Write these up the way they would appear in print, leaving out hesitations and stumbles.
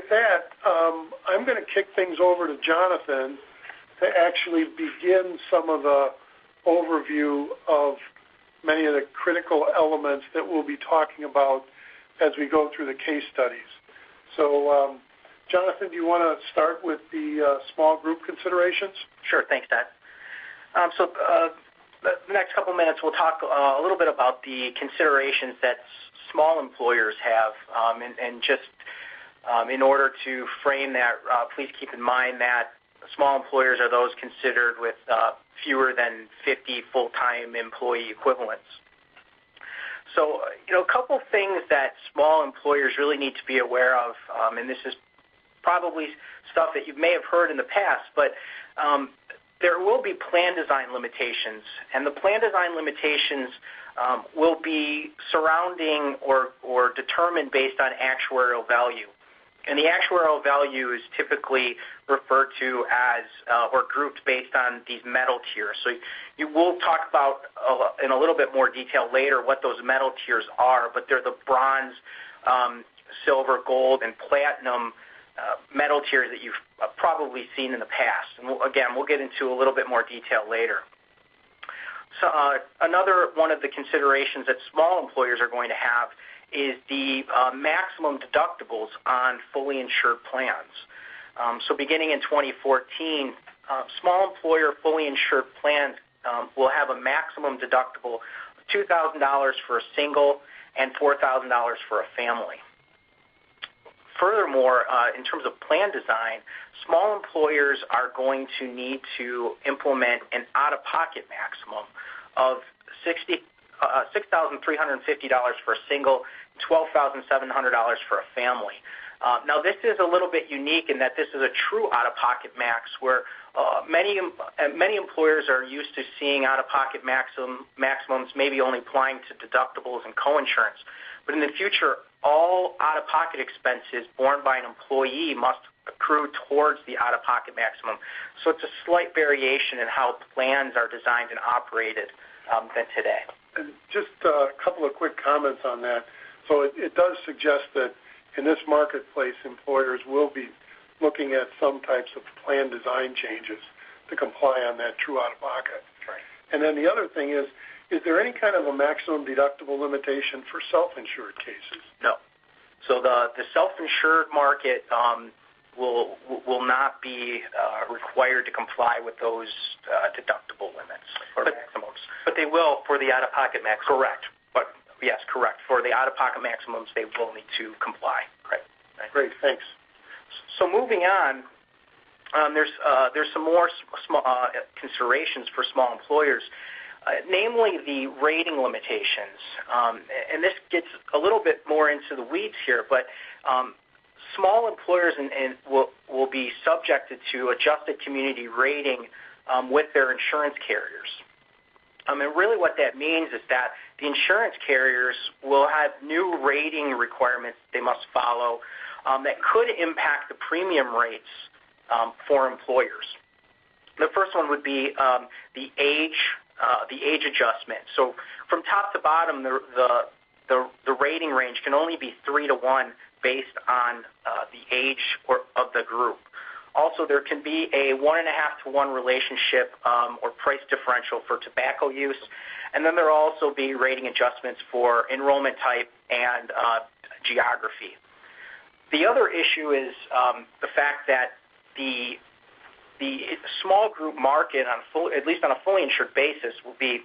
with that, I'm going to kick things over to Jonathan to actually begin some of the overview of many of the critical elements that we'll be talking about as we go through the case studies. So, Jonathan, do you want to start with the small group considerations? Sure. Thanks, Ted. The next couple minutes we'll talk a little bit about the considerations that small employers have, and just in order to frame that, please keep in mind that small employers are those considered with fewer than 50 full-time employee equivalents. So, a couple things that small employers really need to be aware of, and this is probably stuff that you may have heard in the past, but there will be plan design limitations, and the plan design limitations will be surrounding or determined based on actuarial value. And the actuarial value is typically referred to as or grouped based on these metal tiers. So you will talk about in a little bit more detail later what those metal tiers are, but they're the bronze, silver, gold, and platinum metal tiers that you've probably seen in the past. And we'll get into a little bit more detail later. So another one of the considerations that small employers are going to have is the maximum deductibles on fully insured plans. So beginning in 2014, small employer fully insured plans will have a maximum deductible of $2,000 for a single and $4,000 for a family. Furthermore, in terms of plan design, small employers are going to need to implement an out-of-pocket maximum of $6,350 for a single, $12,700 for a family. Now, this is a little bit unique in that this is a true out-of-pocket max, where many employers are used to seeing out-of-pocket maximums maybe only applying to deductibles and coinsurance. But in the future, all out-of-pocket expenses borne by an employee must accrue towards the out-of-pocket maximum. So it's a slight variation in how plans are designed and operated than today. And just a couple of quick comments on that. So it does suggest that in this marketplace, employers will be looking at some types of plan design changes to comply on that true out-of-pocket. Right. And then the other thing is there any kind of a maximum deductible limitation for self-insured cases? No. So the self-insured market will not be required to comply with those deductible limits or maximums. But they will for the out-of-pocket maximum. Correct. But yes, correct. For the out-of-pocket maximums, they will need to comply. Right. Great. Thanks. So moving on, there's some more considerations for small employers. Namely the rating limitations. And this gets a little bit more into the weeds here, but small employers will be subjected to adjusted community rating with their insurance carriers. And really what that means is that the insurance carriers will have new rating requirements they must follow that could impact the premium rates for employers. The first one would be the age adjustment. So from top to bottom, the rating range can only be 3 to 1 based on the age of the group. Also, there can be a 1.5 to 1 relationship or price differential for tobacco use, and then there will also be rating adjustments for enrollment type and geography. The other issue is the fact that the small group market, at least on a fully insured basis, will be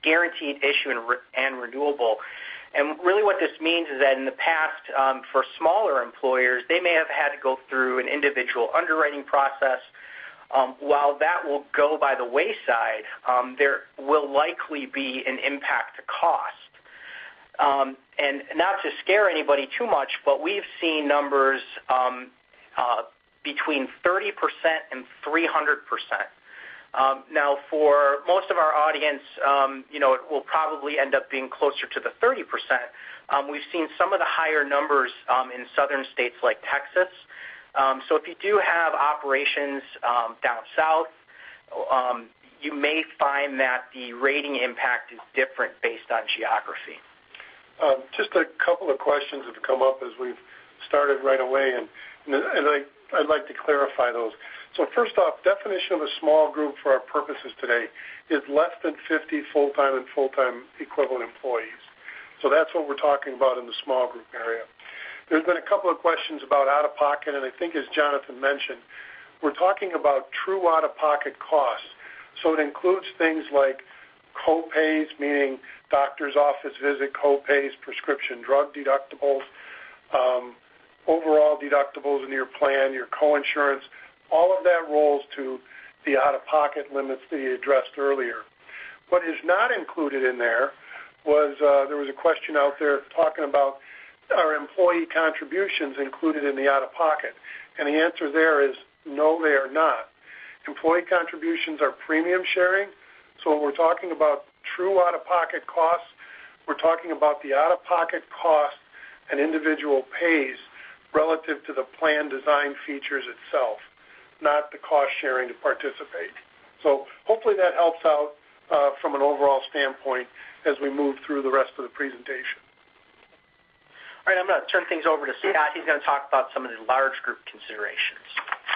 guaranteed issue and renewable. And really what this means is that in the past, for smaller employers, they may have had to go through an individual underwriting process. While that will go by the wayside, there will likely be an impact to cost. And not to scare anybody too much, but we've seen numbers between 30% and 300%. Now, for most of our audience, it will probably end up being closer to the 30%. We've seen some of the higher numbers in southern states like Texas. So if you do have operations down south, you may find that the rating impact is different based on geography. Just a couple of questions have come up as we've started right away, and I'd like to clarify those. So first off, definition of a small group for our purposes today is less than 50 full-time and full-time equivalent employees. So that's what we're talking about in the small group area. There's been a couple of questions about out-of-pocket, and I think as Jonathan mentioned, we're talking about true out-of-pocket costs. So it includes things like co-pays, meaning doctor's office visit co-pays, prescription drug deductibles, overall deductibles in your plan, your co-insurance. All of that rolls to the out-of-pocket limits that you addressed earlier. What is not included in there was there was a question out there talking about are employee contributions included in the out-of-pocket? And the answer there is no, they are not. Employee contributions are premium sharing. So when we're talking about true out-of-pocket costs, we're talking about the out-of-pocket cost an individual pays relative to the plan design features itself, not the cost sharing to participate. So hopefully that helps out from an overall standpoint as we move through the rest of the presentation. All right, I'm going to turn things over to Scott. He's going to talk about some of the large group considerations.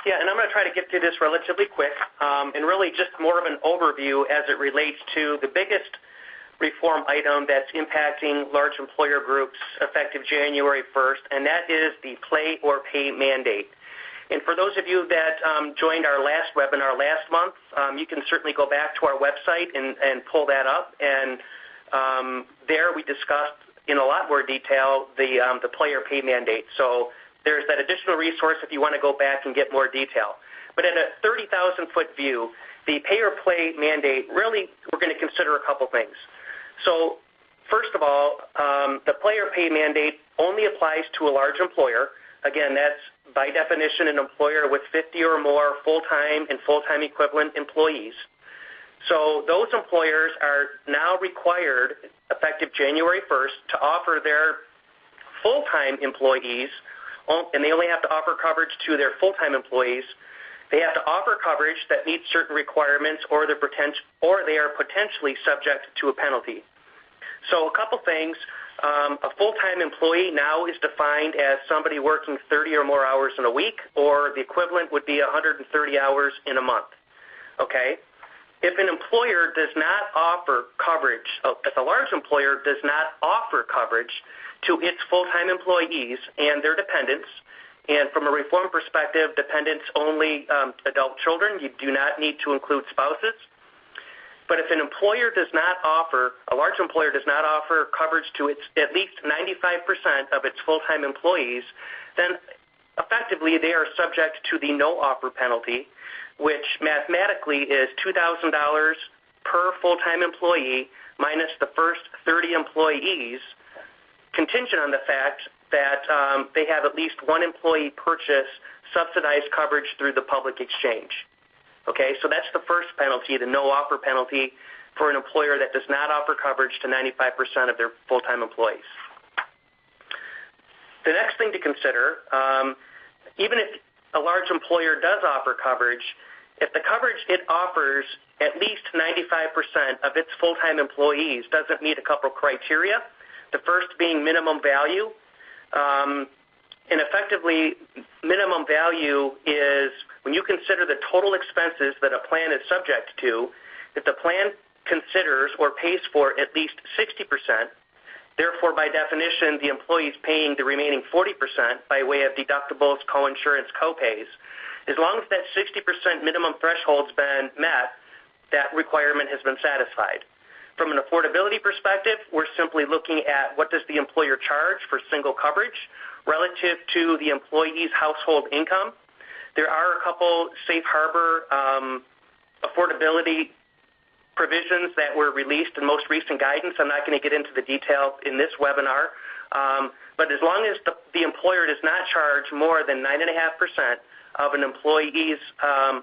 Yeah, and I'm going to try to get through this relatively quick and really just more of an overview as it relates to the biggest reform item that's impacting large employer groups effective January 1st, and that is the play or pay mandate. And for those of you that joined our last webinar last month, you can certainly go back to our website and pull that up. And there we discussed in a lot more detail the play or pay mandate. So there's that additional resource if you want to go back and get more detail. But at a 30,000-foot view, the pay or play mandate, really we're going to consider a couple things. So first of all, the play or pay mandate only applies to a large employer. Again, that's by definition an employer with 50 or more full-time and full-time equivalent employees. So those employers are now required, effective January 1st, to offer their full-time employees, and they only have to offer coverage to their full-time employees. They have to offer coverage that meets certain requirements, or they are potentially subject to a penalty. So a couple things. A full-time employee now is defined as somebody working 30 or more hours in a week, or the equivalent would be 130 hours in a month. Okay? If an employer does not offer coverage, if a large employer does not offer coverage to its full-time employees and their dependents, and from a reform perspective, dependents only adult children, you do not need to include spouses. But if an employer does not offer, a large employer does not offer coverage to its at least 95% of its full-time employees, then effectively they are subject to the no offer penalty, which mathematically is $2,000 per full-time employee minus the first 30 employees, contingent on the fact that they have at least one employee purchase subsidized coverage through the public exchange. Okay, so that's the first penalty, the no offer penalty for an employer that does not offer coverage to 95% of their full-time employees. The next thing to consider, even if a large employer does offer coverage, if the coverage it offers at least 95% of its full-time employees doesn't meet a couple criteria, the first being minimum value. And effectively, minimum value is when you consider the total expenses that a plan is subject to, if the plan considers or pays for at least 60%, therefore, by definition, the employee is paying the remaining 40% by way of deductibles, co-insurance, co-pays. As long as that 60% minimum threshold has been met, that requirement has been satisfied. From an affordability perspective, we're simply looking at what does the employer charge for single coverage relative to the employee's household income. There are a couple safe harbor affordability provisions that were released in most recent guidance. I'm not going to get into the detail in this webinar, but as long as the employer does not charge more than 9.5% of an employee's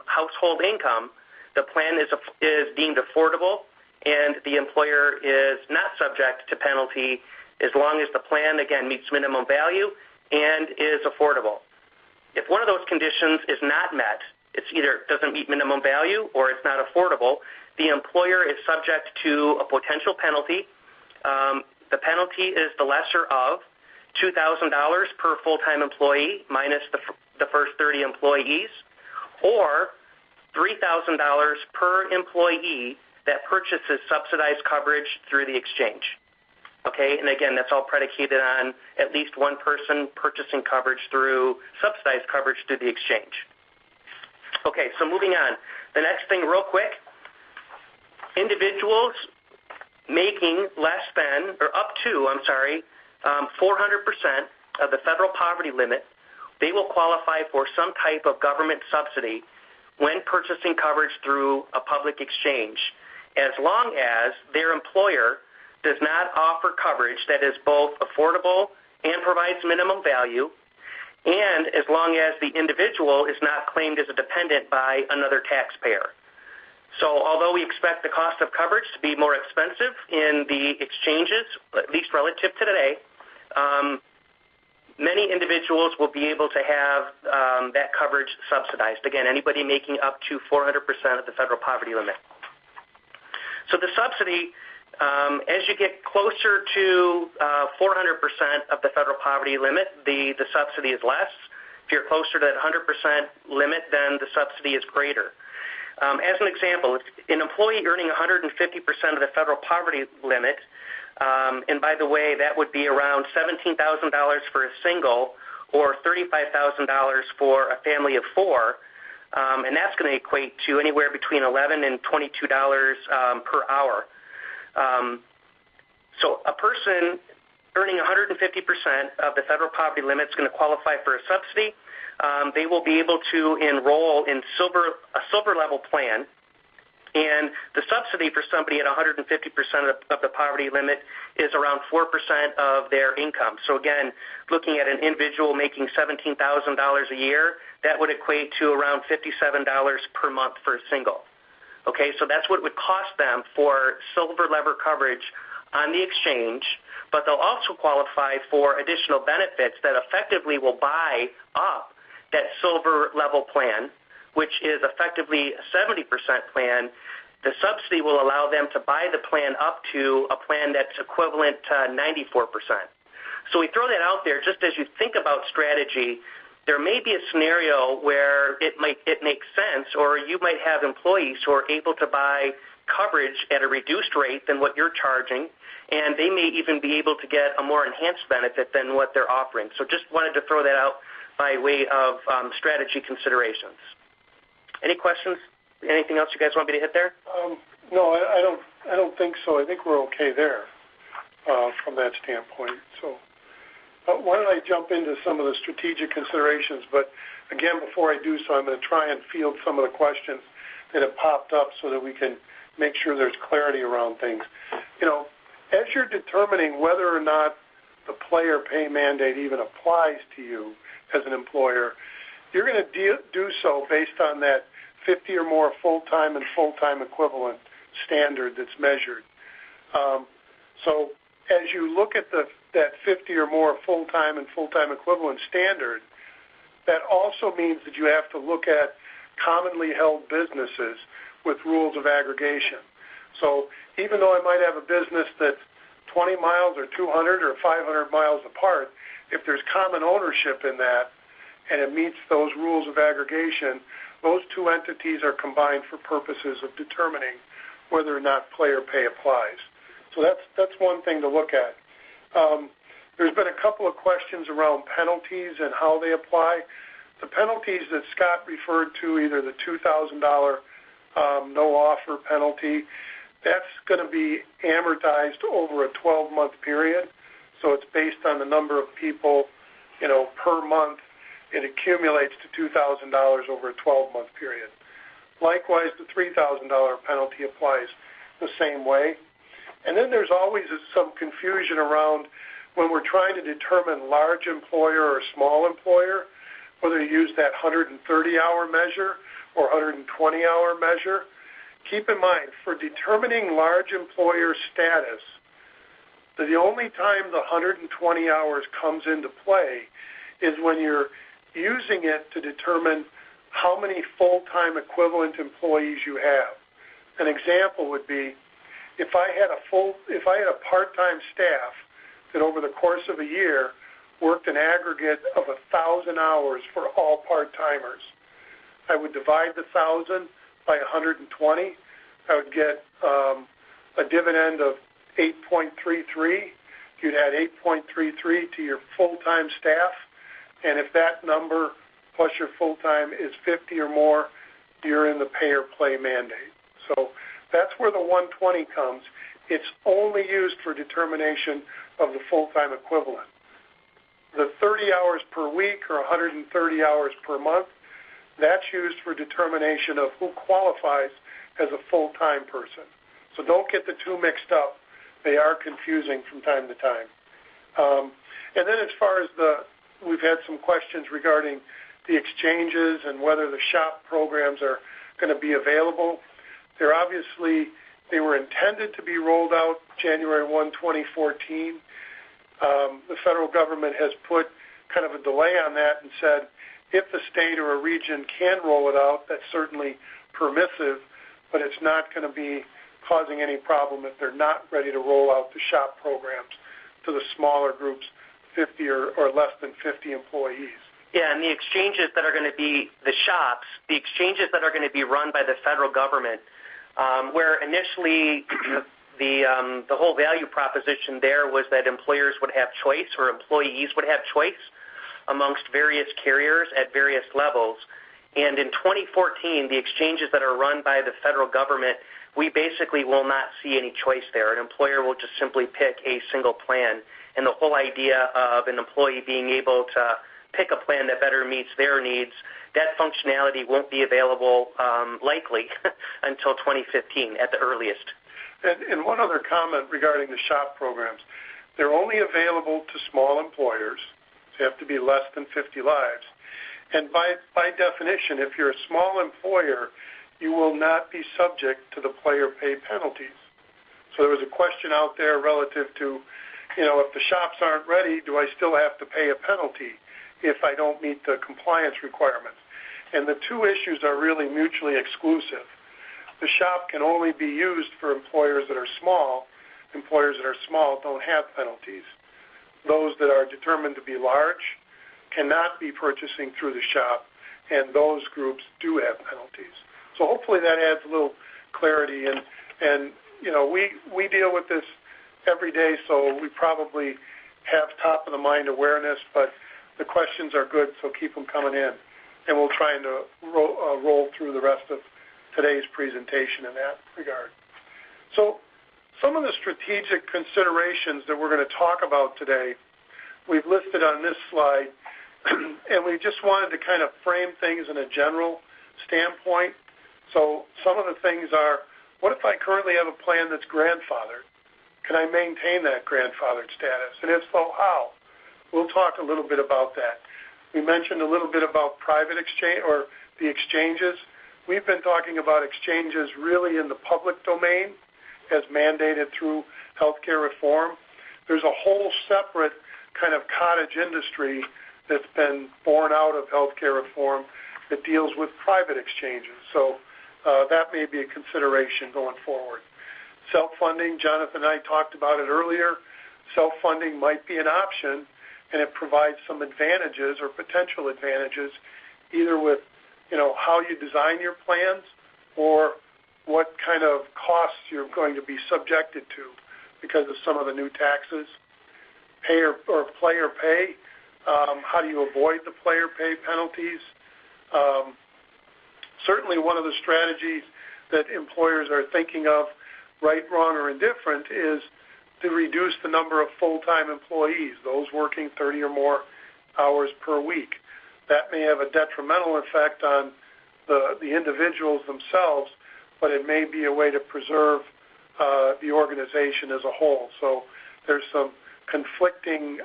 household income, the plan is deemed affordable, and the employer is not subject to penalty as long as the plan, again, meets minimum value and is affordable. If one of those conditions is not met, it's either doesn't meet minimum value or it's not affordable, the employer is subject to a potential penalty. The penalty is the lesser of, $2,000 per full-time employee minus the first 30 employees, or $3,000 per employee that purchases subsidized coverage through the exchange. Okay, and again, that's all predicated on at least one person purchasing coverage through subsidized coverage through the exchange. Okay, so moving on. The next thing real quick, individuals making less than, or up to, 400% of the federal poverty limit, they will qualify for some type of government subsidy when purchasing coverage through a public exchange, as long as their employer does not offer coverage that is both affordable and provides minimum value, and as long as the individual is not claimed as a dependent by another taxpayer. So although we expect the cost of coverage to be more expensive in the exchanges, at least relative to today, many individuals will be able to have that coverage subsidized. Again, anybody making up to 400% of the federal poverty limit. So the subsidy, as you get closer to 400% of the federal poverty limit, the subsidy is less. If you're closer to that 100% limit, then the subsidy is greater. As an example, if an employee earning 150% of the federal poverty limit, and by the way, that would be around $17,000 for a single or $35,000 for a family of four, and that's going to equate to anywhere between $11 and $22 per hour. So a person earning 150% of the federal poverty limit is going to qualify for a subsidy. They will be able to enroll in a silver level plan, and the subsidy for somebody at 150% of the poverty limit is around 4% of their income. So again, looking at an individual making $17,000 a year, that would equate to around $57 per month for a single. Okay, so that's what it would cost them for silver level coverage on the exchange, but they'll also qualify for additional benefits that effectively will buy up that silver level plan, which is effectively a 70% plan. The subsidy will allow them to buy the plan up to a plan that's equivalent to 94%. So we throw that out there just as you think about strategy. There may be a scenario where it makes sense, or you might have employees who are able to buy coverage at a reduced rate than what you're charging, and they may even be able to get a more enhanced benefit than what they're offering. So just wanted to throw that out by way of strategy considerations. Any questions? Anything else you guys want me to hit there? No, I don't think so. I think we're okay there from that standpoint. So why don't I jump into some of the strategic considerations? But again, before I do so, I'm going to try and field some of the questions that have popped up so that we can make sure there's clarity around things. You know, as you're determining whether or not the player pay mandate even applies to you as an employer, you're going to do so based on that 50 or more full-time and full-time equivalent standard that's measured. So as you look at that 50 or more full-time and full-time equivalent standard, that also means that you have to look at commonly held businesses with rules of aggregation. So even though I might have a business that's 20 miles or 200 or 500 miles apart, if there's common ownership in that and it meets those rules of aggregation, those two entities are combined for purposes of determining whether or not player pay applies. So that's one thing to look at. There's been a couple of questions around penalties and how they apply. The penalties that Scott referred to, either the $2,000 no offer penalty, that's going to be amortized over a 12-month period. So it's based on the number of people, per month. It accumulates to $2,000 over a 12-month period. Likewise, the $3,000 penalty applies the same way. And then there's always some confusion around when we're trying to determine large employer or small employer, whether you use that 130-hour measure or 120-hour measure. Keep in mind, for determining large employer status, the only time the 120 hours comes into play is when you're using it to determine how many full-time equivalent employees you have. An example would be if I had a part-time staff that over the course of a year worked an aggregate of 1,000 hours for all part-timers. I would divide the 1,000 by 120. I would get a dividend of 8.33. You'd add 8.33 to your full-time staff, and if that number plus your full-time is 50 or more, you're in the pay-or-play mandate. So that's where the 120 comes. It's only used for determination of the full-time equivalent. The 30 hours per week or 130 hours per month, that's used for determination of who qualifies as a full-time person. So don't get the two mixed up. They are confusing from time to time. And then as far as we've had some questions regarding the exchanges and whether the SHOP programs are going to be available. They were intended to be rolled out January 1, 2014. The federal government has put kind of a delay on that and said if the state or a region can roll it out, that's certainly permissive, but it's not going to be causing any problem if they're not ready to roll out the SHOP programs to the smaller groups, 50 or less than 50 employees. Yeah, and the exchanges that are going to be the SHOPs, the exchanges that are going to be run by the federal government, where initially the whole value proposition there was that employers would have choice or employees would have choice amongst various carriers at various levels. And in 2014, the exchanges that are run by the federal government, we basically will not see any choice there. An employer will just simply pick a single plan. And the whole idea of an employee being able to pick a plan that better meets their needs, that functionality won't be available likely until 2015 at the earliest. And one other comment regarding the SHOP programs. They're only available to small employers. They have to be less than 50 lives. And by definition, if you're a small employer, you will not be subject to the player pay penalties. So there was a question out there relative to, if the shops aren't ready, do I still have to pay a penalty if I don't meet the compliance requirements? And the two issues are really mutually exclusive. The shop can only be used for employers that are small. Employers that are small don't have penalties. Those that are determined to be large cannot be purchasing through the shop, and those groups do have penalties. So hopefully that adds a little clarity. And we deal with this every day, so we probably have top-of-the-mind awareness, but the questions are good, so keep them coming in. And we'll try and roll through the rest of today's presentation in that regard. So some of the strategic considerations that we're going to talk about today, we've listed on this slide, and we just wanted to kind of frame things in a general standpoint. So some of the things are, what if I currently have a plan that's grandfathered? Can I maintain that grandfathered status? And if so, how? We'll talk a little bit about that. We mentioned a little bit about private exchange or the exchanges. We've been talking about exchanges really in the public domain as mandated through healthcare reform. There's a whole separate kind of cottage industry that's been born out of healthcare reform that deals with private exchanges. So that may be a consideration going forward. Self-funding, Jonathan and I talked about it earlier. Self-funding might be an option, and it provides some advantages or potential advantages, either with how you design your plans or what kind of costs you're going to be subjected to because of some of the new taxes. Player pay, how do you avoid the player pay penalties? Certainly one of the strategies that employers are thinking of, right, wrong, or indifferent, is to reduce the number of full-time employees, those working 30 or more hours per week. That may have a detrimental effect on the individuals themselves, but it may be a way to preserve the organization as a whole. So there's some conflicting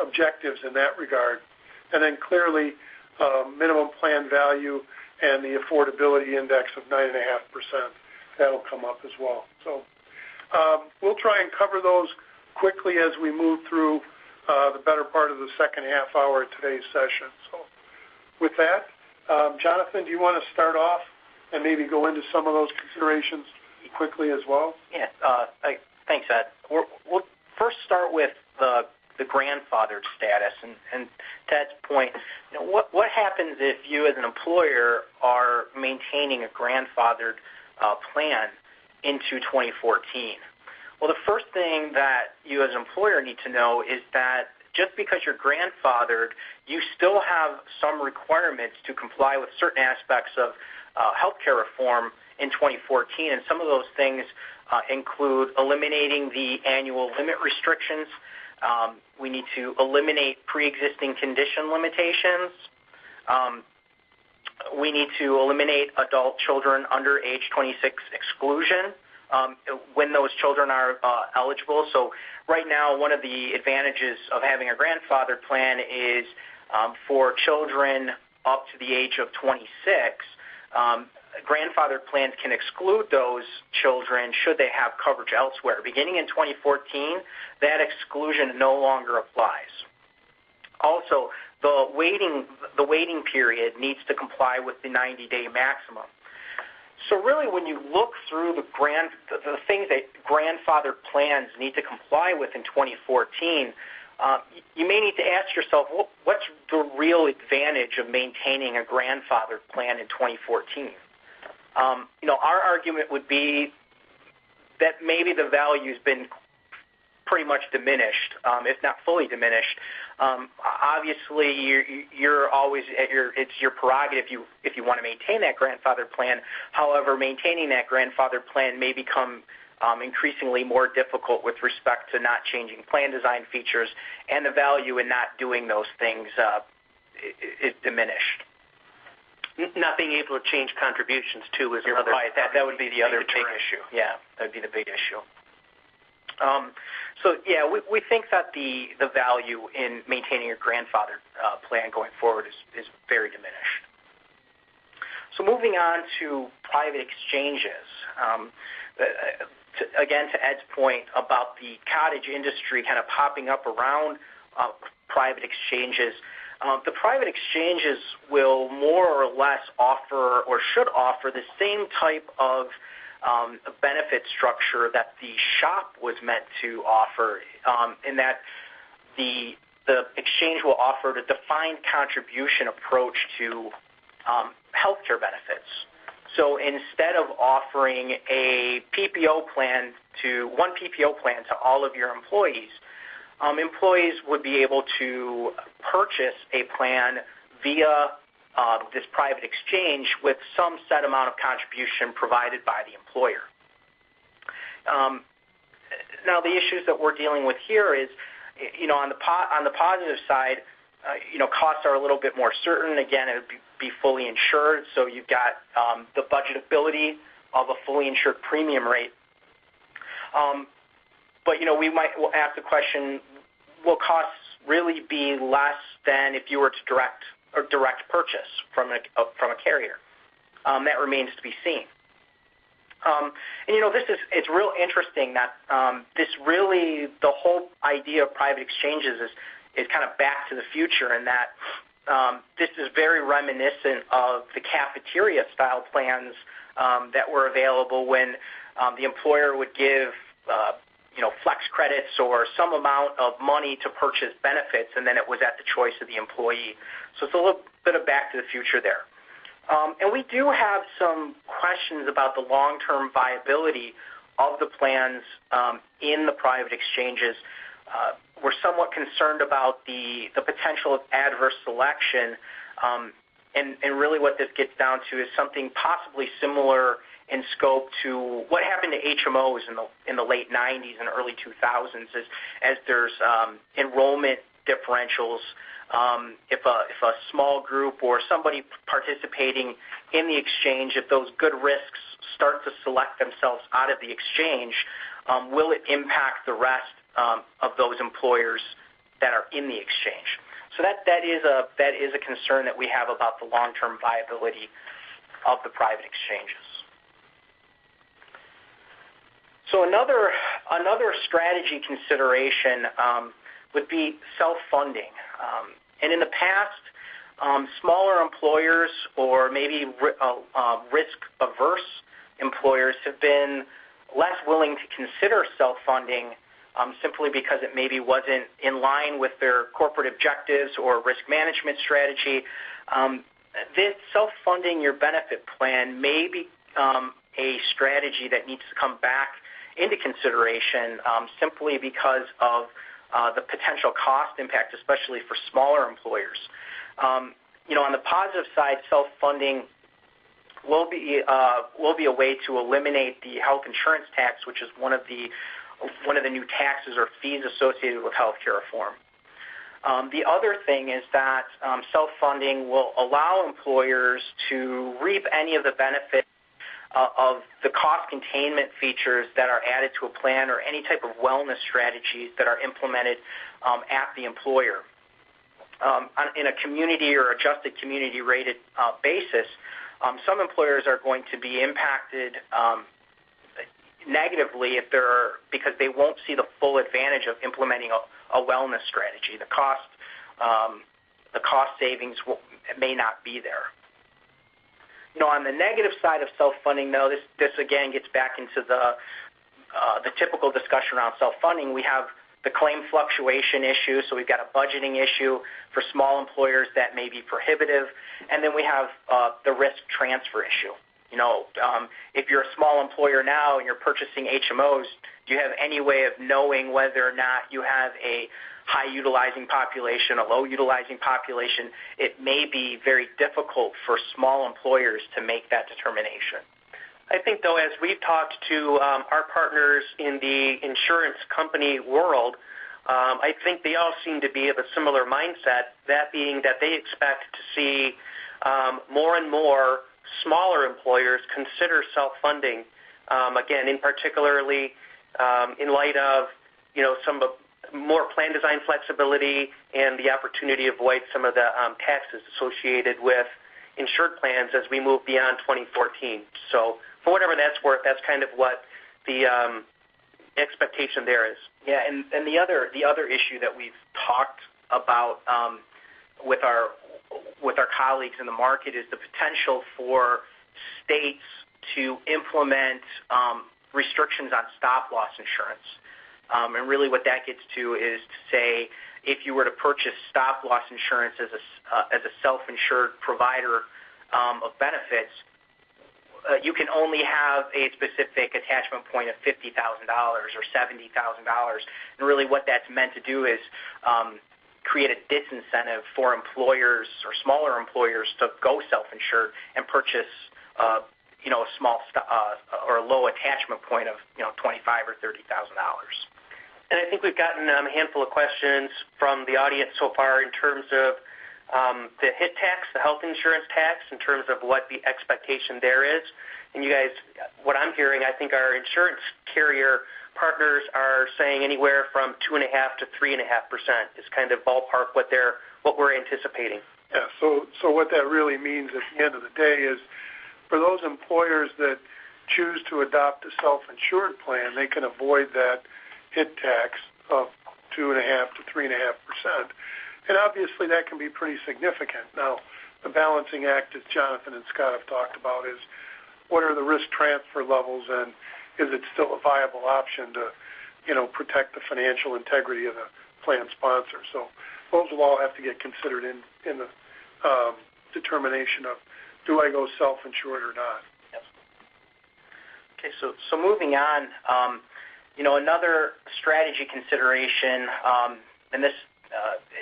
objectives in that regard. And then clearly minimum plan value and the affordability index of 9.5%. That'll come up as well. So we'll try and cover those quickly as we move through the better part of the second half hour of today's session. So with that, Jonathan, do you want to start off and maybe go into some of those considerations quickly as well? Yeah, thanks, Ed. We'll first start with the the grandfathered status. And Ted's point, what happens if you as an employer are maintaining a grandfathered plan into 2014? Well, the first thing that you as an employer need to know is that just because you're grandfathered, you still have some requirements to comply with certain aspects of healthcare reform in 2014, and some of those things include eliminating the annual limit restrictions. We need to eliminate pre-existing condition limitations. We need to eliminate adult children under age 26 exclusion when those children are eligible. So right now, one of the advantages of having a grandfathered plan is for children up to the age of 26, grandfathered plans can exclude those children should they have coverage elsewhere. Beginning in 2014, that exclusion no longer applies. Also, the waiting period needs to comply with the 90-day maximum. So really, when you look through the things that grandfathered plans need to comply with in 2014, you may need to ask yourself, what's the real advantage of maintaining a grandfathered plan in 2014? Our argument would be that maybe the value's been pretty much diminished, if not fully diminished. Obviously, you're always it's your prerogative if you want to maintain that grandfathered plan. However, maintaining that grandfathered plan may become increasingly more difficult with respect to not changing plan design features, and the value in not doing those things is diminished. Not being able to change contributions, too, is another. Right, that would be the other big issue. Yeah, that would be the big issue. We think that the value in maintaining a grandfathered plan going forward is very diminished. So moving on to private exchanges. Again, to Ed's point about the cottage industry kind of popping up around private exchanges, the private exchanges will more or less offer or should offer the same type of benefit structure that the SHOP was meant to offer, in that the exchange will offer a defined contribution approach to healthcare benefits. So instead of offering one PPO plan to all of your employees, employees would be able to purchase a plan via this private exchange with some set amount of contribution provided by the employer. Now, the issues that we're dealing with here is, on the positive side, costs are a little bit more certain. Again, it would be fully insured, so you've got the budgetability of a fully insured premium rate. But we might ask the question: will costs really be less than if you were to direct purchase from a carrier? That remains to be seen. It's real interesting that the whole idea of private exchanges is kind of back to the future, in that this is very reminiscent of the cafeteria style plans that were available when the employer would give flex credits or some amount of money to purchase benefits, and then it was at the choice of the employee. So it's a little bit of back to the future there. And we do have some questions about the long-term viability of the plans in the private exchanges. We're somewhat concerned about the potential of adverse selection, and really what this gets down to is something possibly similar in scope to what happened to HMOs in the late 90s and early 2000s, as there's enrollment differentials. If a small group or somebody participating in the exchange, if those good risks start to select themselves out of the exchange, will it impact the rest of those employers that are in the exchange? So that is a concern that we have about the long-term viability of the private exchanges. So another strategy consideration would be self-funding. And in the past, smaller employers or maybe risk-averse employers have been less willing to consider self-funding simply because it maybe wasn't in line with their corporate objectives or risk management strategy. This self-funding your benefit plan may be a strategy that needs to come back into consideration simply because of the potential cost impact, especially for smaller employers. On the positive side, self-funding will be a way to eliminate the health insurance tax, which is one of the new taxes or fees associated with healthcare reform. The other thing is that self-funding will allow employers to reap any of the benefits of the cost containment features that are added to a plan or any type of wellness strategies that are implemented at the employer. In a community or adjusted community rated basis, some employers are going to be impacted negatively because they won't see the full advantage of implementing a wellness strategy. The cost savings may not be there. On the negative side of self-funding, though, this again gets back into the typical discussion around self-funding. We have the claim fluctuation issue, so we've got a budgeting issue for small employers that may be prohibitive, and then we have the risk transfer issue. If you're a small employer now and you're purchasing HMOs, do you have any way of knowing whether or not you have a high utilizing population, a low utilizing population? It may be very difficult for small employers to make that determination. I think, though, as we've talked to our partners in the insurance company world, I think they all seem to be of a similar mindset, that being that they expect to see more and more smaller employers consider self-funding, again, in particularly in light of, some more plan design flexibility and the opportunity to avoid some of the taxes associated with insured plans as we move beyond 2014. So for whatever that's worth, that's kind of what the expectation there is. Yeah, and the other issue that we've talked about with our colleagues in the market is the potential for states to implement restrictions on stop-loss insurance. And really what that gets to is to say if you were to purchase stop-loss insurance as a self-insured provider of benefits, you can only have a specific attachment point of $50,000 or $70,000. And really what that's meant to do is create a disincentive for employers or smaller employers to go self-insured and purchase a small or a low attachment point of $25,000 or $30,000. And I think we've gotten a handful of questions from the audience so far in terms of the HIT tax, the health insurance tax, in terms of what the expectation there is. And you guys, what I'm hearing, I think our insurance carrier partners are saying anywhere from 2.5% to 3.5% is kind of ballpark what we're anticipating. Yeah. So what that really means at the end of the day is, for those employers that choose to adopt a self-insured plan, they can avoid that HIT tax of 2.5% to 3.5%. And obviously that can be pretty significant. Now, the balancing act, as Jonathan and Scott have talked about, is what are the risk transfer levels, and is it still a viable option to, protect the financial integrity of the plan sponsor? So those will all have to get considered in the determination of, do I go self-insured or not? Yep. Okay, so moving on, another strategy consideration, and this,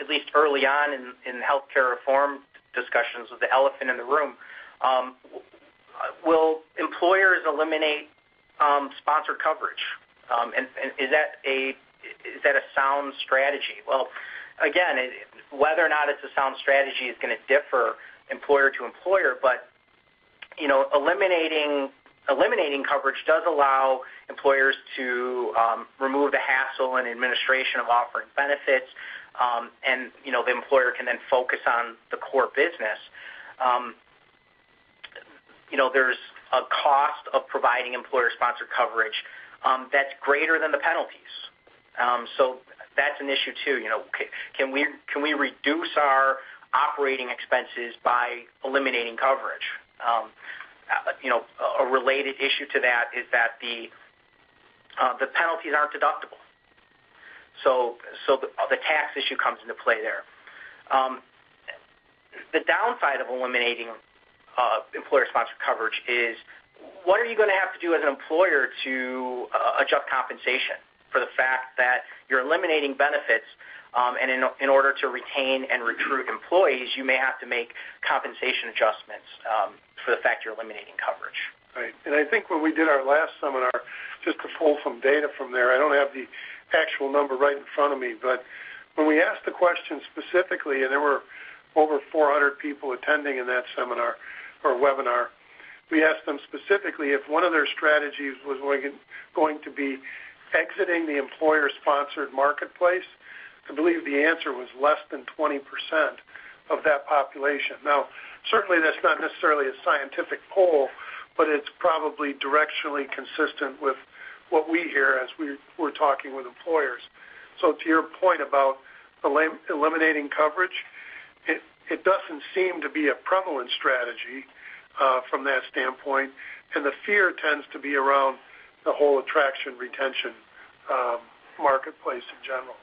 at least early on in healthcare reform discussions, with the elephant in the room, will employers eliminate sponsored coverage? And is that a sound strategy? Well, again, whether or not it's a sound strategy is going to differ employer to employer, but eliminating coverage does allow employers to remove the hassle and administration of offering benefits, and the employer can then focus on the core business. There's a cost of providing employer-sponsored coverage that's greater than the penalties. So that's an issue too. Can we reduce our operating expenses by eliminating coverage? A related issue to that is that the penalties aren't deductible. So the tax issue comes into play there. The downside of eliminating employer-sponsored coverage is, what are you going to have to do as an employer to adjust compensation for the fact that you're eliminating benefits, and in order to retain and recruit employees, you may have to make compensation adjustments for the fact you're eliminating coverage. Right, and I think when we did our last seminar, just to pull some data from there, I don't have the actual number right in front of me, but when we asked the question specifically, and there were over 400 people attending in that seminar or webinar, we asked them specifically if one of their strategies was going to be exiting the employer-sponsored marketplace. I believe the answer was less than 20% of that population. Now, certainly that's not necessarily a scientific poll, but it's probably directionally consistent with what we hear as we're talking with employers. So to your point about eliminating coverage, it doesn't seem to be a prevalent strategy from that standpoint, and the fear tends to be around the whole attraction retention marketplace in general.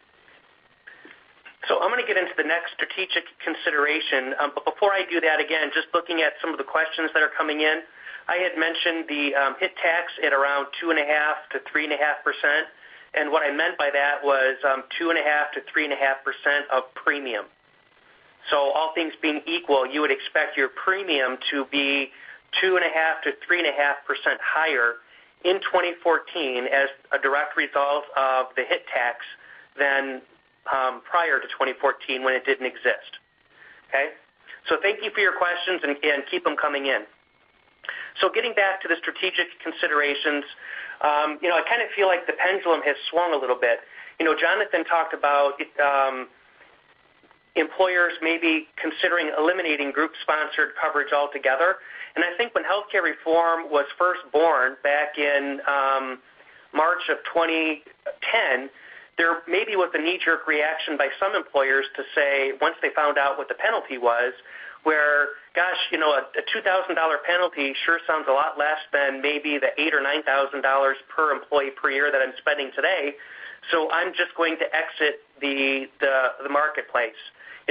So I'm going to get into the next strategic consideration, but before I do that, again, just looking at some of the questions that are coming in, I had mentioned the HIT tax at around 2.5% to 3.5%, and what I meant by that was 2.5% to 3.5% of premium. So all things being equal, you would expect your premium to be 2.5% to 3.5% higher in 2014 as a direct result of the HIT tax than prior to 2014 when it didn't exist. Okay? So thank you for your questions, and keep them coming in. So getting back to the strategic considerations, I kind of feel like the pendulum has swung a little bit. Jonathan talked about employers maybe considering eliminating group-sponsored coverage altogether. And I think when healthcare reform was first born back in March of 2010, there maybe was a knee-jerk reaction by some employers to say, once they found out what the penalty was, where, gosh, a $2,000 penalty sure sounds a lot less than maybe the $8,000 or $9,000 per employee per year that I'm spending today, so I'm just going to exit the marketplace.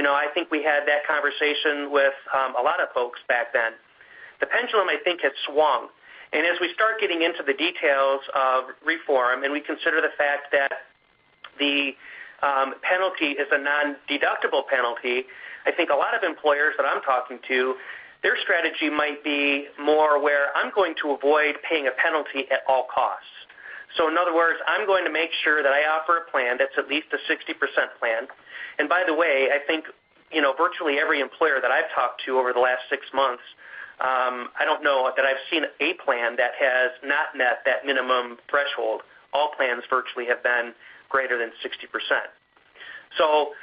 I think we had that conversation with a lot of folks back then. The pendulum, I think, has swung. And as we start getting into the details of reform and we consider the fact that the penalty is a non-deductible penalty, I think a lot of employers that I'm talking to, their strategy might be more where I'm going to avoid paying a penalty at all costs. So in other words, I'm going to make sure that I offer a plan that's at least a 60% plan. And by the way, I think virtually every employer that I've talked to over the last 6 months, I don't know that I've seen a plan that has not met that minimum threshold. All plans virtually have been greater than 60%. So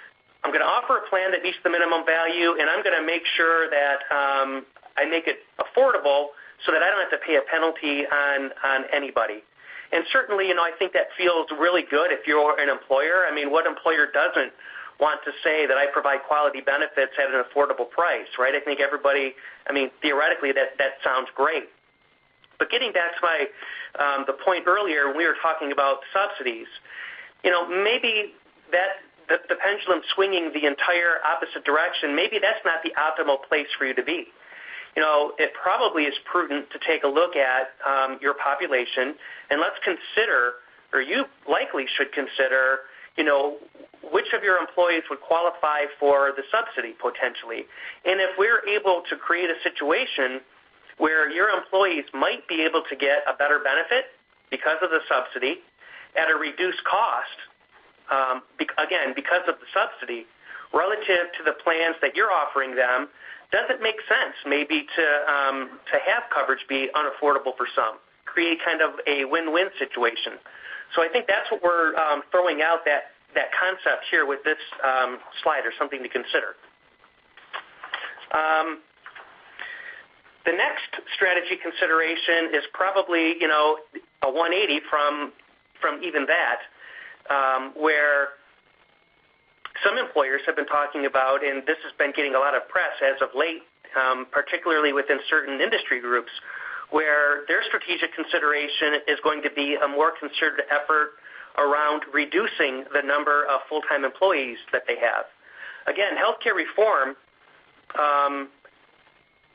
I'm going to offer a plan that meets the minimum value, and I'm going to make sure that I make it affordable so that I don't have to pay a penalty on anybody. And certainly, I think that feels really good if you're an employer. I mean, what employer doesn't want to say that I provide quality benefits at an affordable price, right? I think everybody, theoretically, that sounds great. But getting back to the point earlier, when we were talking about subsidies, maybe that the pendulum swinging the entire opposite direction, maybe that's not the optimal place for you to be. It probably is prudent to take a look at your population, and let's consider, or you likely should consider, which of your employees would qualify for the subsidy potentially. And if we're able to create a situation where your employees might be able to get a better benefit because of the subsidy at a reduced cost, again, because of the subsidy, relative to the plans that you're offering them, does it make sense maybe to have coverage be unaffordable for some, create kind of a win-win situation? So I think that's what we're throwing out, that concept here with this slide, or something to consider. The next strategy consideration is probably, a 180 from even that, where some employers have been talking about, and this has been getting a lot of press as of late, particularly within certain industry groups, where their strategic consideration is going to be a more concerted effort around reducing the number of full-time employees that they have. Again, healthcare reform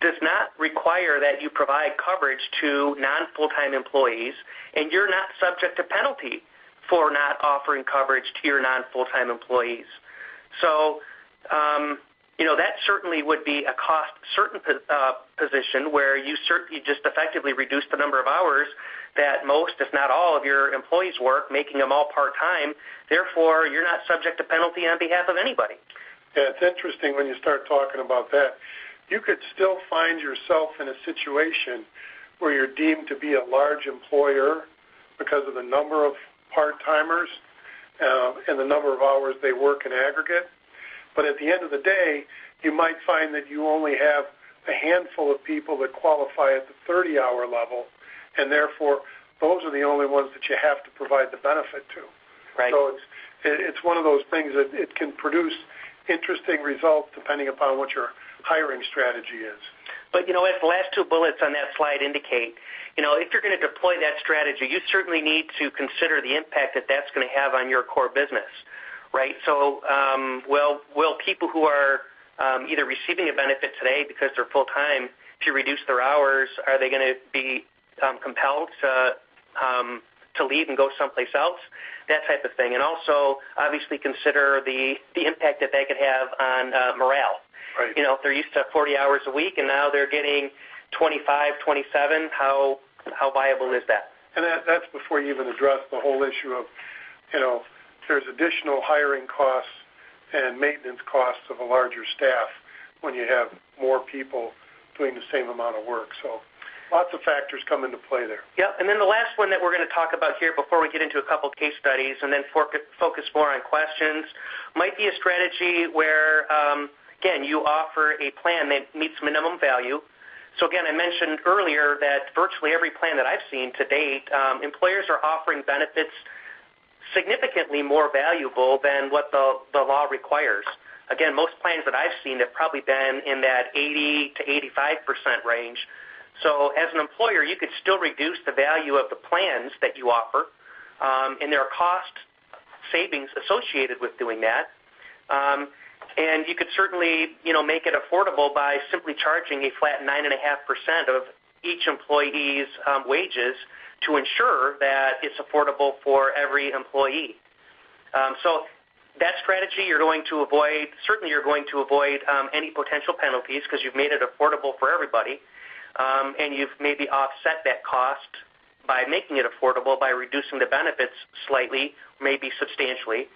does not require that you provide coverage to non-full-time employees, and you're not subject to penalty for not offering coverage to your non-full-time employees. So, that certainly would be a cost-certain position where you just effectively reduce the number of hours that most, if not all, of your employees work, making them all part-time. Therefore, you're not subject to penalty on behalf of anybody. Yeah, it's interesting when you start talking about that. You could still find yourself in a situation where you're deemed to be a large employer because of the number of part-timers and the number of hours they work in aggregate. But at the end of the day, you might find that you only have a handful of people that qualify at the 30-hour level, and therefore those are the only ones that you have to provide the benefit to. Right. So it's one of those things that it can produce interesting results depending upon what your hiring strategy is. But, as the last two bullets on that slide indicate, if you're going to deploy that strategy, you certainly need to consider the impact that that's going to have on your core business, right? So, will people who are either receiving a benefit today because they're full-time, if you reduce their hours, are they going to be compelled to leave and go someplace else? That type of thing. And also, obviously, consider the impact that could have on morale. Right. If they're used to 40 hours a week and now they're getting 25, 27, how viable is that? And that's before you even address the whole issue of, there's additional hiring costs and maintenance costs of a larger staff when you have more people doing the same amount of work. So lots of factors come into play there. Yep, and then the last one that we're going to talk about here before we get into a couple case studies and then focus more on questions might be a strategy where, again, you offer a plan that meets minimum value. So again, I mentioned earlier that virtually every plan that I've seen to date, employers are offering benefits significantly more valuable than what the law requires. Again, most plans that I've seen have probably been in that 80 to 85% range. So as an employer, you could still reduce the value of the plans that you offer, and there are cost savings associated with doing that. And you could certainly, make it affordable by simply charging a flat 9.5% of each employee's wages to ensure that it's affordable for every employee. So that strategy, you're going to avoid any potential penalties because you've made it affordable for everybody. And you've maybe offset that cost by making it affordable by reducing the benefits slightly, maybe substantially.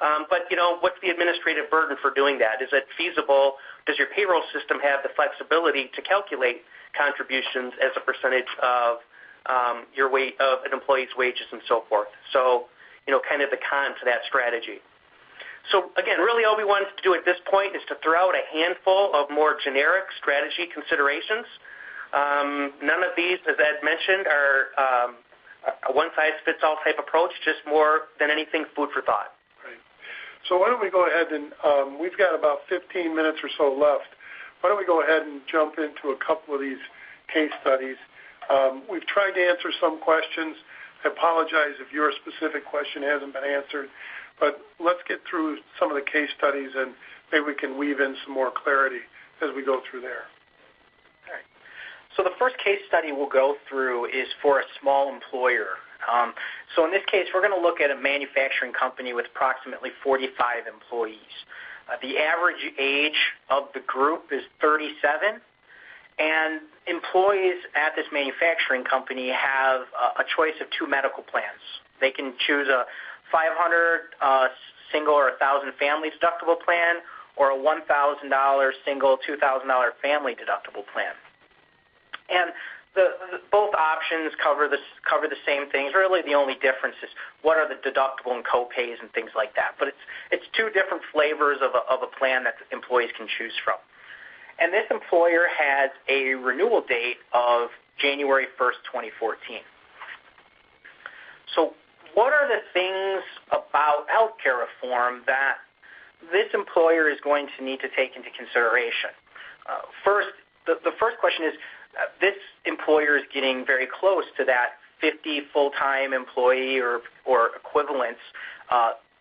But, what's the administrative burden for doing that? Is it feasible? Does your payroll system have the flexibility to calculate contributions as a percentage of of an employee's wages and so forth? So, kind of the con to that strategy. So, again, really all we wanted to do at this point is to throw out a handful of more generic strategy considerations. None of these, as Ed mentioned, are a one-size-fits-all type approach, just more than anything, food for thought. Right. So why don't we go ahead and we've got about 15 minutes or so left. Why don't we go ahead and jump into a couple of these case studies. We've tried to answer some questions. I apologize if your specific question hasn't been answered, but let's get through some of the case studies and maybe we can weave in some more clarity as we go through there. So the first case study we'll go through is for a small employer. So in this case, we're going to look at a manufacturing company with approximately 45 employees. The average age of the group is 37, and employees at this manufacturing company have a choice of two medical plans. They can choose a $500 single or $1,000 family deductible plan or a $1,000 single, $2,000 family deductible plan. And both options cover the same things. Really, the only difference is what are the deductible and co-pays and things like that. But it's two different flavors of a plan that employees can choose from. And this employer has a renewal date of January 1st, 2014. So what are the things about healthcare reform that this employer is going to need to take into consideration? First, the first question is, this employer is getting very close to that 50 full-time employee or equivalents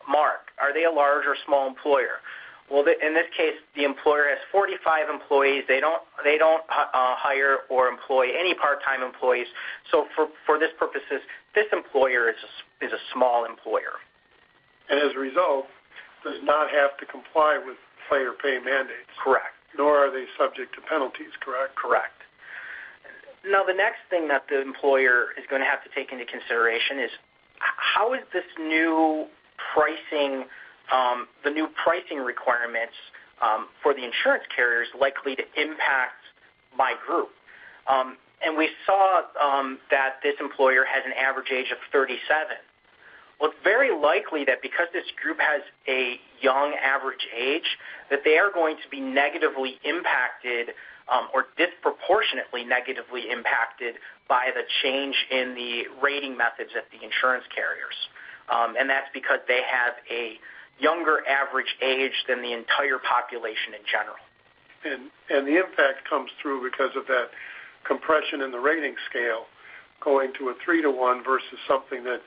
mark? Are they a large or small employer? Well, in this case, the employer has 45 employees. They don't hire or employ any part-time employees. So for this purposes, this employer is a small employer. And as a result, does not have to comply with player pay mandates. Correct. Nor are they subject to penalties, correct? Correct. Now, the next thing that the employer is going to have to take into consideration is how is this new pricing, the new pricing requirements for the insurance carriers likely to impact my group? And we saw that this employer has an average age of 37. Well, it's very likely that because this group has a young average age, that they are going to be negatively impacted or disproportionately negatively impacted by the change in the rating methods at the insurance carriers. And that's because they have a younger average age than the entire population in general. And the impact comes through because of that compression in the rating scale, going to a 3-to-1 versus something that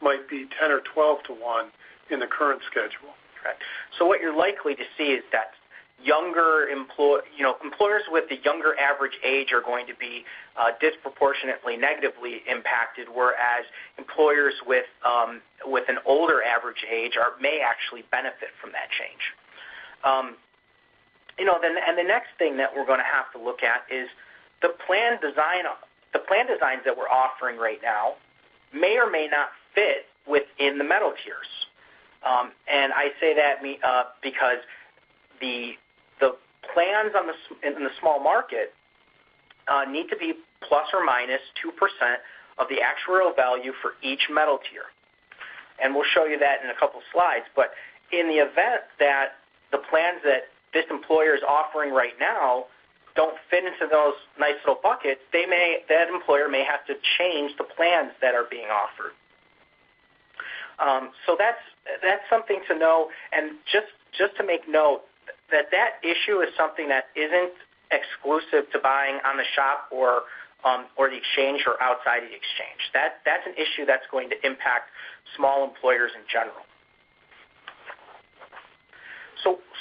might be 10 or 12 to 1 in the current schedule. Right. So what you're likely to see is that employers with a younger average age are going to be disproportionately negatively impacted, whereas employers with an older average age may actually benefit from that change. Then the next thing that we're going to have to look at is the plan design. The plan designs that we're offering right now may or may not fit within the metal tiers. And I say that because the plans in the small market need to be plus or minus 2% of the actuarial value for each metal tier. And we'll show you that in a couple slides. But in the event that the plans that this employer is offering right now don't fit into those nice little buckets, that employer may have to change the plans that are being offered. So that's something to know, and just to make note that issue is something that isn't exclusive to buying on the shop or the exchange or outside of the exchange. That's an issue that's going to impact small employers in general.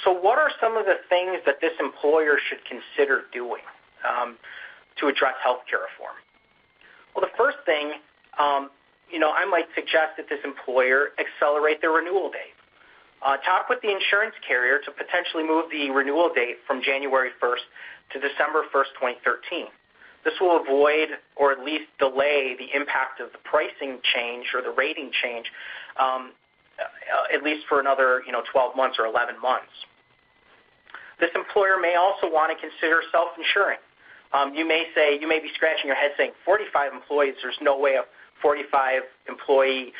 So what are some of the things that this employer should consider doing to address healthcare reform? Well, the first thing, I might suggest that this employer accelerate their renewal date. Talk with the insurance carrier to potentially move the renewal date from January 1st to December 1st, 2013. This will avoid or at least delay the impact of the pricing change or the rating change at least for another 12 months or 11 months. This employer may also want to consider self-insuring. You may be scratching your head saying 45 employees, there's no way a 45-employee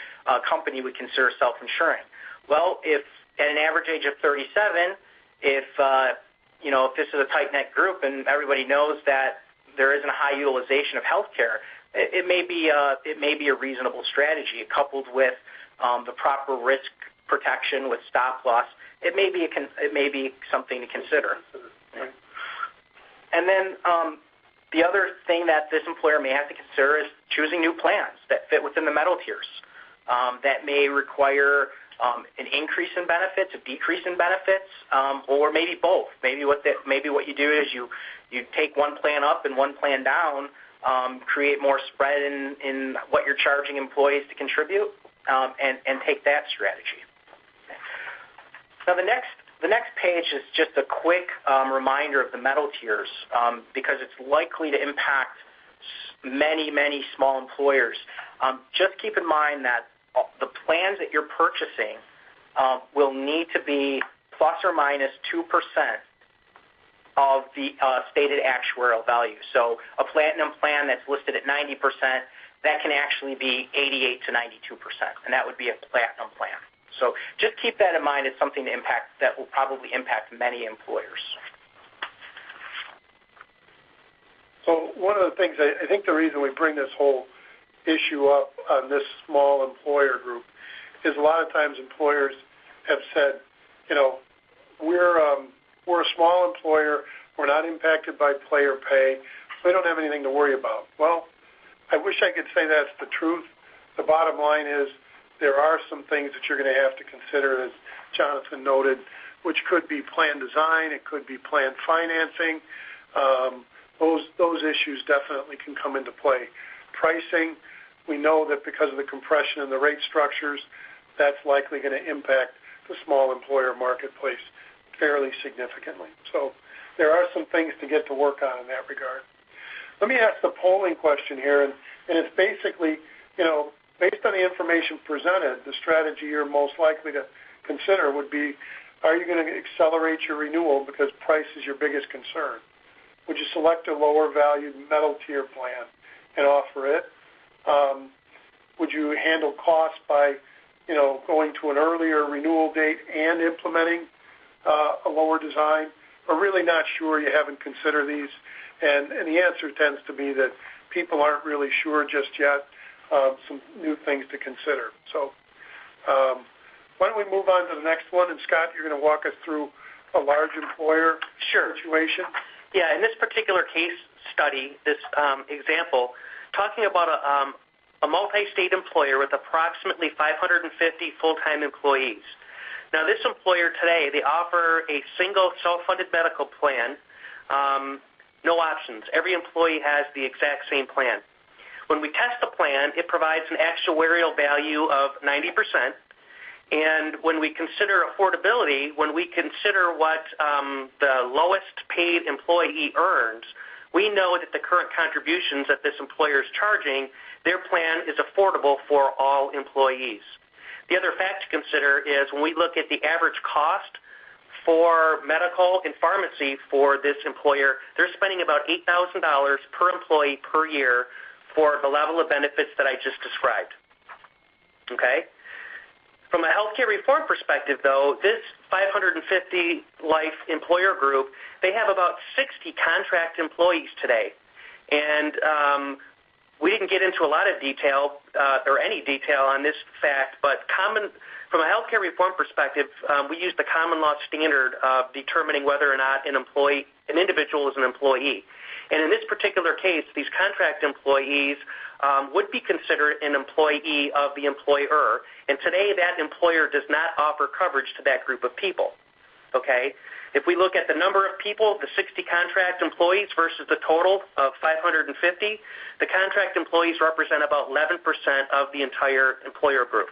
company would consider self-insuring. Well, if at an average age of 37, if this is a tight-knit group and everybody knows that there isn't a high utilization of health care, it may be a reasonable strategy coupled with the proper risk protection with stop loss. It may be something to consider. And then the other thing that this employer may have to consider is choosing new plans that fit within the metal tiers. That may require an increase in benefits, a decrease in benefits, or maybe both. Maybe what you do is you take one plan up and one plan down, create more spread in what you're charging employees to contribute, and take that strategy. Now the next page is just a quick reminder of the metal tiers because it's likely to impact many, many small employers. Just keep in mind that the plans that you're purchasing will need to be plus or minus 2% of the stated actuarial value. So a platinum plan that's listed at 90%, that can actually be 88 to 92%, and that would be a platinum plan. So just keep that in mind. It's something that will probably impact many employers. So one of the things, I think the reason we bring this whole issue up on this small employer group is a lot of times employers have said, we're a small employer, we're not impacted by player pay, so we don't have anything to worry about. Well, I wish I could say that's the truth. The bottom line is there are some things that you're going to have to consider, as Jonathan noted, which could be plan design, it could be plan financing. Those issues definitely can come into play. Pricing, we know that because of the compression in the rate structures, that's likely going to impact the small employer marketplace fairly significantly. So there are some things to get to work on in that regard. Let me ask the polling question here, and it's basically, based on the information presented, the strategy you're most likely to consider would be, are you going to accelerate your renewal because price is your biggest concern? Would you select a lower valued metal tier plan and offer it? Would you handle costs by, going to an earlier renewal date and implementing a lower design? Or really not sure, you haven't considered these? And the answer tends to be that people aren't really sure just yet. Some new things to consider. So why don't we move on to the next one? And Scott, you're going to walk us through a large employer situation. Yeah, in this particular case study, this example, talking about a multi-state employer with approximately 550 full-time employees. Now, this employer today, they offer a single self-funded medical plan, no options. Every employee has the exact same plan. When we test the plan, it provides an actuarial value of 90%. And when we consider affordability, when we consider what the lowest paid employee earns, we know that the current contributions that this employer is charging, their plan is affordable for all employees. The other fact to consider is when we look at the average cost for medical and pharmacy for this employer, they're spending about $8,000 per employee per year for the level of benefits that I just described. Okay? From a healthcare reform perspective, though, this 550 life employer group, they have about 60 contract employees today. And we didn't get into a lot of detail or any detail on this fact, but from a healthcare reform perspective, we use the common law standard of determining whether or not an individual is an employee. And in this particular case, these contract employees would be considered an employee of the employer. And today, that employer does not offer coverage to that group of people. Okay? If we look at the number of people, the 60 contract employees versus the total of 550, the contract employees represent about 11% of the entire employer group.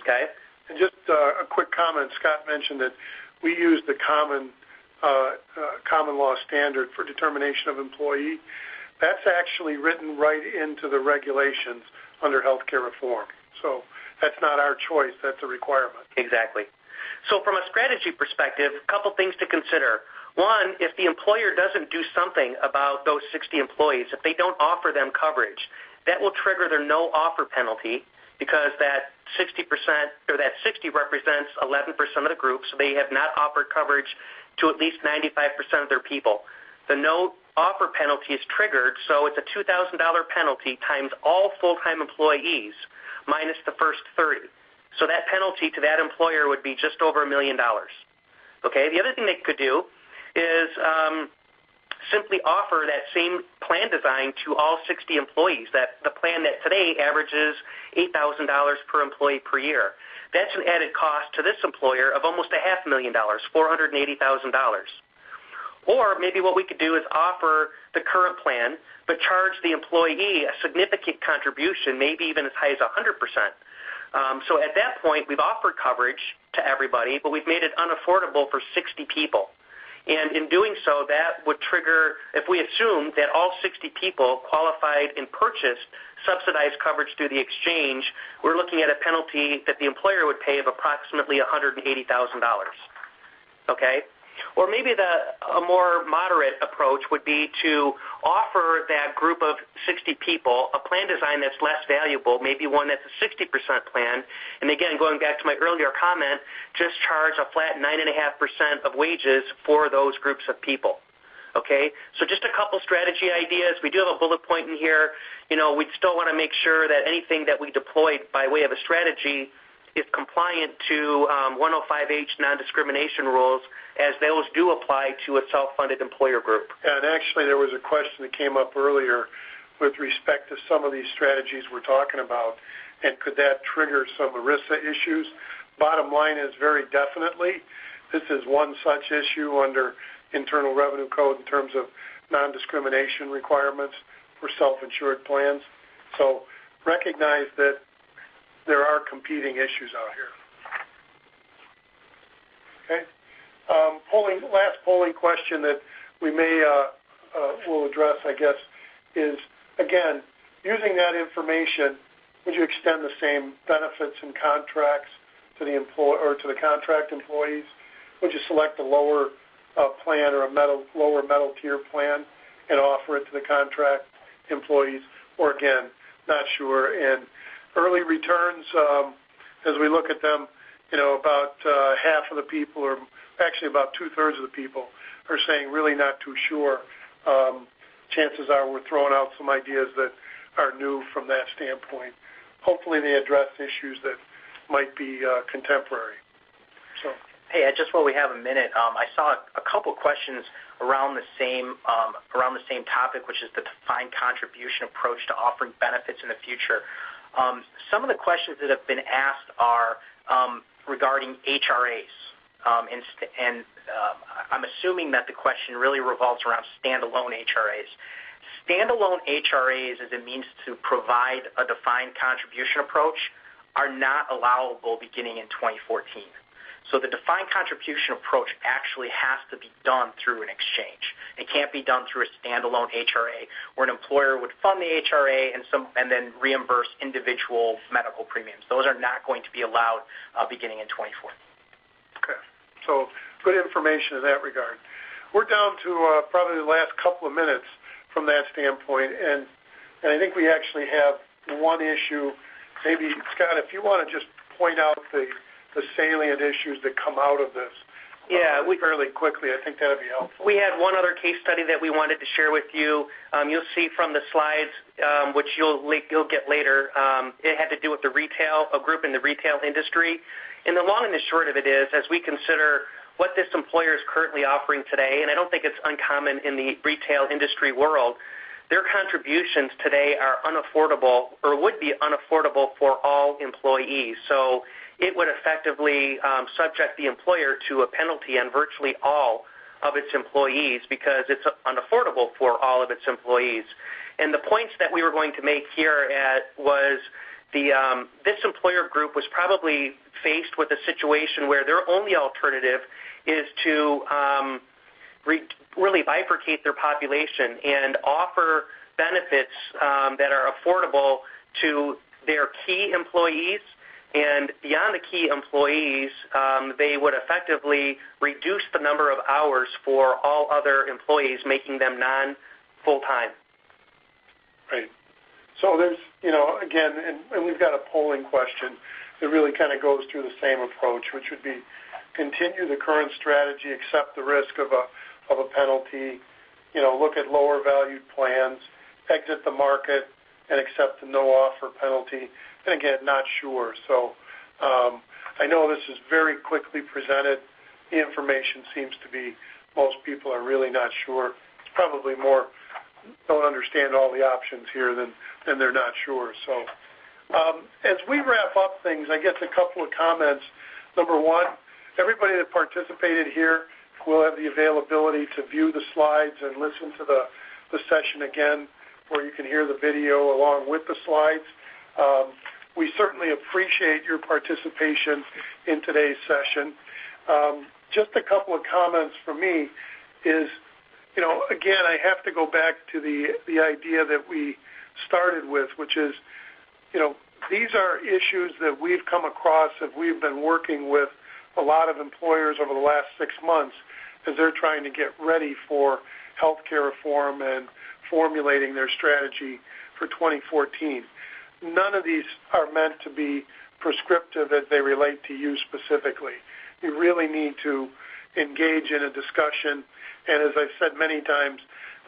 Okay? And just a quick comment. Scott mentioned that we use the common law standard for determination of employee. That's actually written right into the regulations under healthcare reform. So that's not our choice. That's a requirement. Exactly. So from a strategy perspective, a couple things to consider. One, if the employer doesn't do something about those 60 employees, if they don't offer them coverage, that will trigger their no offer penalty because that 60% or that 60 represents 11% of the group, so they have not offered coverage to at least 95% of their people. The no offer penalty is triggered, so it's a $2,000 penalty times all full-time employees minus the first 30. So that penalty to that employer would be just over $1 million. Okay. The other thing they could do is simply offer that same plan design to all 60 employees. That the plan that today averages $8,000 per employee per year. That's an added cost to this employer of almost $500,000, $480,000. Or maybe what we could do is offer the current plan, but charge the employee a significant contribution, maybe even as high as 100%. So at that point, we've offered coverage to everybody, but we've made it unaffordable for 60 people. And in doing so, that would trigger, if we assume that all 60 people qualified and purchased subsidized coverage through the exchange, we're looking at a penalty that the employer would pay of approximately $180,000. Okay? Or maybe a more moderate approach would be to offer that group of 60 people a plan design that's less valuable, maybe one that's a 60% plan. And again, going back to my earlier comment, just charge a flat 9.5% of wages for those groups of people. Okay, so just a couple strategy ideas. We do have a bullet point in here. We'd still want to make sure that anything that we deployed by way of a strategy is compliant to 105H non-discrimination rules, as those do apply to a self-funded employer group. And actually there was a question that came up earlier with respect to some of these strategies we're talking about, and could that trigger some ERISA issues? Bottom line is very definitely this is one such issue under Internal Revenue Code in terms of non-discrimination requirements for self-insured plans. So recognize that there are competing issues out here. Okay. Last polling question that we may will address, I guess, is again using that information. Would you extend the same benefits and contracts to the to the contract employees? Would you select a lower plan or a lower metal tier plan and offer it to the contract employees? Or again, not sure. And early returns, as we look at them, about half of the people, or actually about 2/3 of the people, are saying really not too sure. Chances are we're throwing out some ideas that are new from that standpoint. Hopefully they address issues that might be contemporary. So. Hey, just while we have a minute, I saw a couple questions around the same topic, which is the defined contribution approach to offering benefits in the future. Some of the questions that have been asked are regarding HRAs, and I'm assuming that the question really revolves around standalone HRAs. Standalone HRAs, as it means to provide a defined contribution approach, are not allowable beginning in 2014. So the defined contribution approach actually has to be done through an exchange. It can't be done through a standalone HRA where an employer would fund the HRA and then reimburse individual medical premiums. Those are not going to be allowed beginning in 2014. Okay. So good information in that regard. We're down to probably the last couple of minutes from that standpoint, and I think we actually have one issue. Maybe, Scott, if you want to just point out the salient issues that come out of this fairly quickly, I think that would be helpful. We had one other case study that we wanted to share with you. You'll see from the slides, which you'll get later, it had to do with a group in the retail industry. And the long and the short of it is, as we consider what this employer is currently offering today, and I don't think it's uncommon in the retail industry world, their contributions today are unaffordable or would be unaffordable for all employees. So it would effectively subject the employer to a penalty on virtually all of its employees because it's unaffordable for all of its employees. And the points that we were going to make here was this employer group was probably faced with a situation where their only alternative is to really bifurcate their population and offer benefits that are affordable to their key employees. And beyond the key employees, they would effectively reduce the number of hours for all other employees, making them non-full-time. Right. So there's, again, and we've got a polling question that really kind of goes through the same approach, which would be continue the current strategy, accept the risk of a penalty, look at lower valued plans, exit the market, and accept the no offer penalty. And again, not sure. So I know this is very quickly presented. The information seems to be most people are really not sure. It's probably more don't understand all the options here than they're not sure. So as we wrap up things, I guess a couple of comments. Number one, everybody that participated here will have the availability to view the slides and listen to the session again, where you can hear the video along with the slides. We certainly appreciate your participation in today's session. Just a couple of comments from me is, again, I have to go back to the idea that we started with, which is, these are issues that we've come across as we've been working with a lot of employers over the last 6 months as they're trying to get ready for healthcare reform and formulating their strategy for 2014. None of these are meant to be prescriptive as they relate to you specifically. You really need to engage in a discussion. And as I've said many times,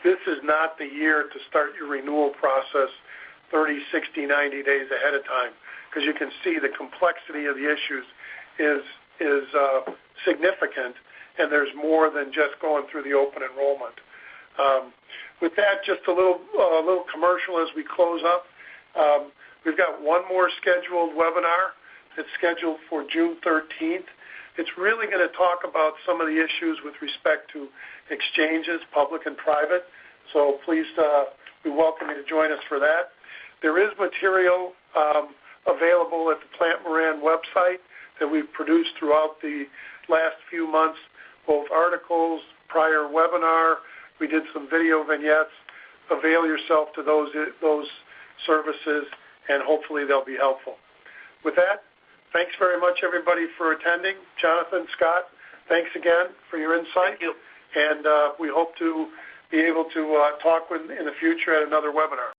this is not the year to start your renewal process 30, 60, 90 days ahead of time, because you can see the complexity of the issues is significant, and there's more than just going through the open enrollment. With that, just a little commercial as we close up. We've got one more scheduled webinar. It's scheduled for June 13th. It's really going to talk about some of the issues with respect to exchanges, public and private. So please, we welcome you to join us for that. There is material available at the Plant Moran website that we've produced throughout the last few months, both articles, prior webinar. We did some video vignettes. Avail yourself to those services, and hopefully they'll be helpful. With that, thanks very much, everybody, for attending. Jonathan, Scott, thanks again for your insight. Thank you. And we hope to be able to talk in the future at another webinar.